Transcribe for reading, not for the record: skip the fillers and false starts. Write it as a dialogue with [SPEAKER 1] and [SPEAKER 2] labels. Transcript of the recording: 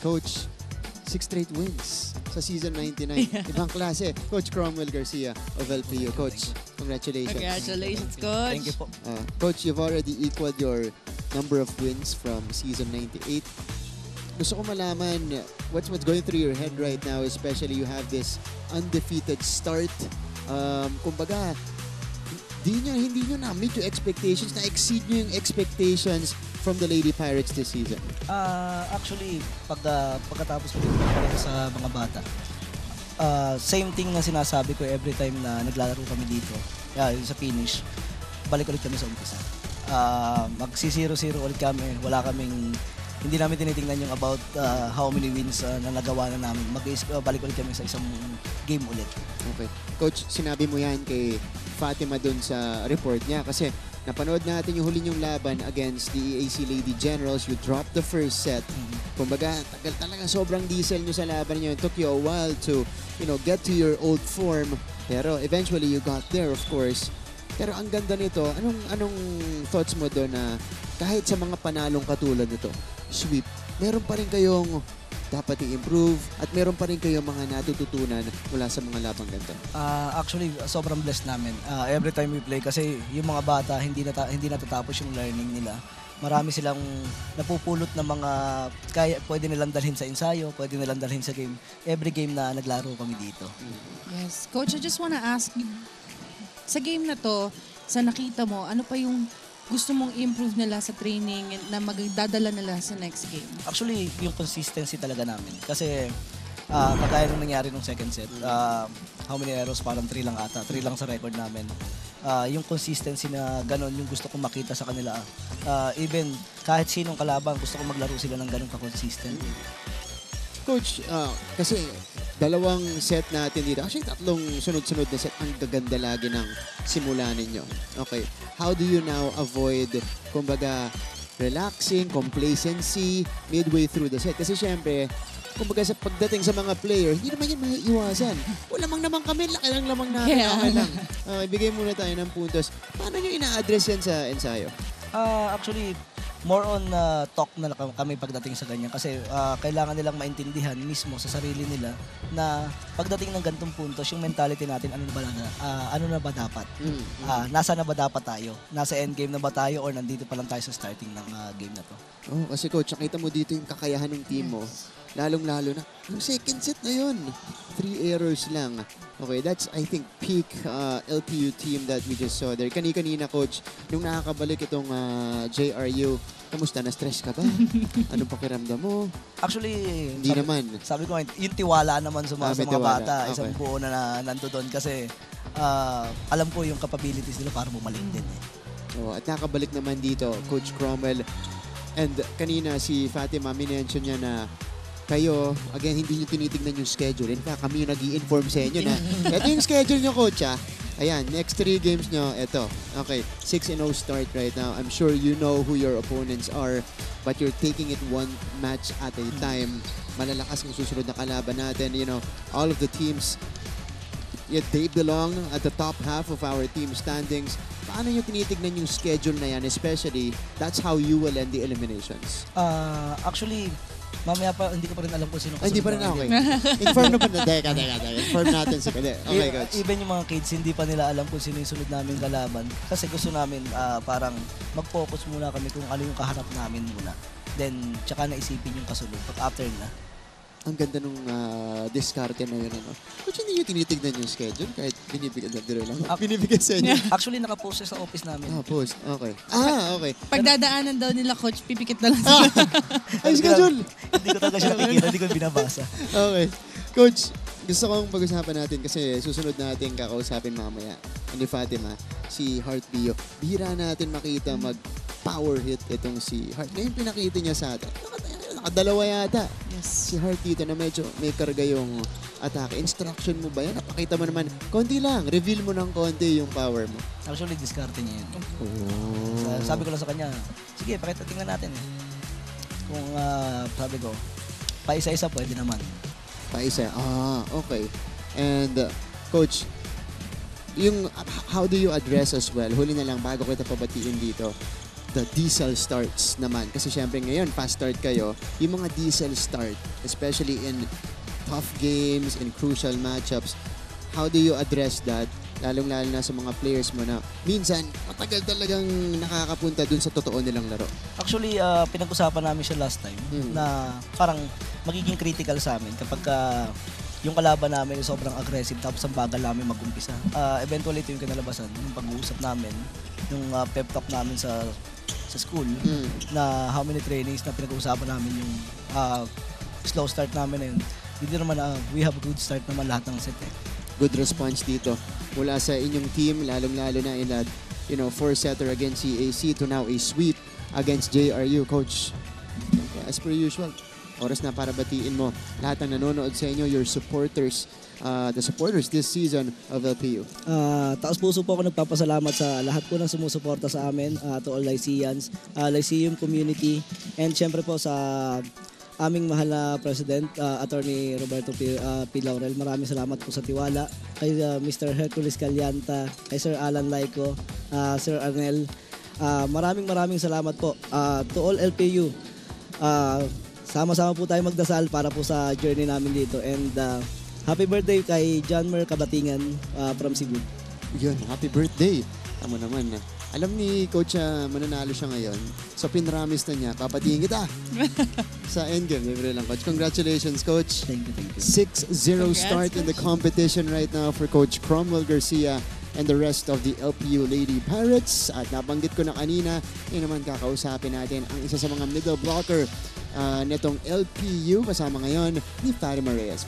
[SPEAKER 1] Coach, 6 straight wins sa season 99. Ibang klase. Coach Cromwell Garcia of LPU. Coach, congratulations.
[SPEAKER 2] Congratulations, Coach.
[SPEAKER 3] Thank you po.
[SPEAKER 1] Coach, you've already equaled your number of wins from season 98. Gusto ko malaman what's going through your head right now, especially you have this undefeated start. Kumbaga, hindi nyo na-meet yung expectations, na-exceed nyo yung expectations from the Lady Pirates this season.
[SPEAKER 3] Actually, pagkatapos ko sa mga bata, same thing na sinasabi ko every time na naglalaro kami dito, yung sa finish, balik ulit kami sa umpisa. Magsi-0-0 ulit kami, hindi namin tinitingnan yung about how many wins na nagawa na namin. Balik ulit kami sa isang game ulit.
[SPEAKER 1] Okay. Coach, sinabi mo yan kay Fatima dun sa report niya kasi napanood natin yung huli niyong laban against the EAC Lady Generals. You dropped the first set. Kumbaga, tagal talaga sobrang diesel nyo sa laban niyo. It took you a while to, get to your old form. Pero eventually you got there, of course. Pero ang ganda nito, anong thoughts mo doon na kahit sa mga panalong katulad nito, sweep, meron pa rin kayong dapat i-improve at meron pa rin kayong mga natututunan mula sa mga labang ganito?
[SPEAKER 3] Actually, sobrang blessed namin. Every time we play kasi yung mga bata hindi natatapos yung learning nila. Marami silang napupulot na mga pwede nilang dalhin sa ensayo, pwede nilang dalhin sa game. Every game na naglaro kami dito.
[SPEAKER 2] Yes. Coach, I just wanna ask you, sa game na to, sa nakita mo, ano pa yung gusto mong improve nila sa training na magdadala nila sa next game?
[SPEAKER 3] Actually, yung consistency talaga namin. Kasi kagaya nung nangyari nung second set, how many errors? Parang 3 lang ata. 3 lang sa record namin. Yung consistency na ganon yung gusto kong makita sa kanila. Even kahit sinong kalaban, gusto kong maglaro sila ng ganon ka-consistent.
[SPEAKER 1] Coach, kasi dalawang set natin dito. Actually, 3 sunod-sunod na set. Ang gaganda lagi ng simula ninyo. Okay. How do you now avoid, kumbaga, relaxing, complacency, midway through the set? Kasi syempre, kumbaga sa pagdating sa mga player, hindi naman yan maiiwasan. O lamang naman kami, laki lang lamang namin.
[SPEAKER 2] Yeah.
[SPEAKER 1] Okay lang. Bigay muna tayo ng puntos. Paano nyo ina-address yan sa ensayo?
[SPEAKER 3] Actually, more on talk na kami pagdating sa ganyan kasi kailangan nilang maintindihan mismo sa sarili nila na pagdating ng gantong puntos, yung mentality natin, ano na ba dapat? Nasa na ba dapat tayo? Nasa endgame na ba tayo or nandito pa lang tayo sa starting ng game na to?
[SPEAKER 1] Oh, kasi coach, nakita mo dito yung kakayahan ng team mo. Lalong-lalo na, yung second set na yun. 3 errors lang. Okay, that's, I think, peak LPU team that we just saw there. Kanina, coach, nung nakakabalik itong JRU, kamusta? Na-stress ka ba? Anong pakiramdam mo?
[SPEAKER 3] Actually,
[SPEAKER 1] Hindi naman.
[SPEAKER 3] Sabi ko, yung tiwala naman sa mga
[SPEAKER 1] tiwala.
[SPEAKER 3] bata.
[SPEAKER 1] Okay.
[SPEAKER 3] Isang buo na nanto doon kasi alam ko yung capabilities nila para bumalik din.
[SPEAKER 1] Oh, at nakabalik naman dito, Coach Cromwell. And kanina si Fatima, minention niya na kayo, again, hindi nyo tinitignan yung schedule. In fact, kami yung nag-i-inform sa inyo na ito yung schedule nyo, coach, ha? Ayan, next 3 games nyo, ito. Okay, 6-0 start right now. I'm sure you know who your opponents are, but you're taking it one match at a time. Malalakas ang susunod na kalaban natin. All of the teams, they belong at the top half of our team standings. Paano nyo tinitignan yung schedule na yan? Especially, that's how you will end the eliminations.
[SPEAKER 3] Actually, mamaya pa, hindi ko pa rin alam kung sino kasunod.
[SPEAKER 1] Hindi pa rin, okay. Inform na pa na. Teka. Inform natin si Kade. Okay, coach.
[SPEAKER 3] Even yung mga kids, hindi pa nila alam kung sino yung sunod namin kalaban. Kasi gusto namin parang mag-focus muna kami kung ano yung kaharap namin muna. Then, tsaka naisipin yung kasunod pag after na.
[SPEAKER 1] Ang ganda nung diskarte na yun. Coach, hindi nyo tinitignan yung schedule kahit binibigyan sa inyo.
[SPEAKER 3] Actually, nakapost sa office namin.
[SPEAKER 1] Post. Okay. Okay.
[SPEAKER 2] Pagdadaanan daw nila, Coach, pipikit na lang sila.
[SPEAKER 1] Ay, schedule!
[SPEAKER 3] Hindi ko talaga siya nakikita, hindi ko binabasa.
[SPEAKER 1] Okay. Coach, gusto kong pag-usapan natin kasi susunod natin kakausapin mamaya ni Fatima, si Heart Bio. Bihira natin makita mag-power hit itong si Heart. Ngayon pinakita niya sa atin. Nakadalawa yata.
[SPEAKER 2] Yes.
[SPEAKER 1] Si Heart dito na medyo may karga yung atake. Instruction mo ba yan? Napakita mo naman. Konti lang. Reveal mo ng konti yung power mo.
[SPEAKER 3] Actually, diskarte niya yun.
[SPEAKER 1] Oh.
[SPEAKER 3] Sabi ko lang sa kanya, sige, tingnan natin. Kung sabi ko, pa-isa-isa pwede naman.
[SPEAKER 1] Pa-isa. Okay. And, Coach, yung how do you address as well? Huli na lang bago kita pabatiin dito. the diesel starts naman? Kasi syempre ngayon, fast start kayo. Yung mga diesel start, especially in tough games, in crucial matchups, how do you address that? Lalong-lalo na sa mga players mo na minsan matagal talagang nakakapunta dun sa totoo nilang laro.
[SPEAKER 3] Actually, pinag-usapan namin siya last time na parang magiging critical sa amin kapag yung kalaban namin ay sobrang aggressive tapos ang bagal namin mag-umpisa. Eventually, ito yung kinalabasan, yung pag-uusap namin, yung pep talk namin sa school, na how many trainings na pinag-uusapan namin yung slow start namin na yun. Hindi naman we have a good start naman lahat ng set eh.
[SPEAKER 1] Good response dito mula sa inyong team, lalong-lalo na in that, 4-setter against CAC to now a sweep against JRU. Coach, as per usual, oras na para batiin mo lahat ng nanonood sa inyo, your supporters, the supporters this season of LPU.
[SPEAKER 4] Taos puso po ako nagpapasalamat sa lahat po ng sumusuporta sa amin, to all Lyceans, Lyceum community, and syempre po sa aming mahal na President, Attorney Roberto P. Laurel. Maraming salamat po sa tiwala. Kay Mr. Hercules Calianta, kay Sir Alan Laico, Sir Arnel. Maraming salamat po. To all LPU, sama-sama po tayo magdasal para po sa journey namin dito. And happy birthday kay John Mer Kabatingan from Cebu.
[SPEAKER 1] Yun, happy birthday. Tama naman na. Alam ni Coach mananalo siya ngayon. So pinramis na niya, papatingin kita sa endgame. Libre lang, Coach. Congratulations, Coach.
[SPEAKER 4] Thank you.
[SPEAKER 1] 6-0 start in the competition right now for Coach Cromwell Garcia and the rest of the LPU Lady Pirates. At nabanggit ko na kanina, yun naman kakausapin natin ang isa sa mga middle blocker nitong LPU kasama ngayon ni Fatima Reyes.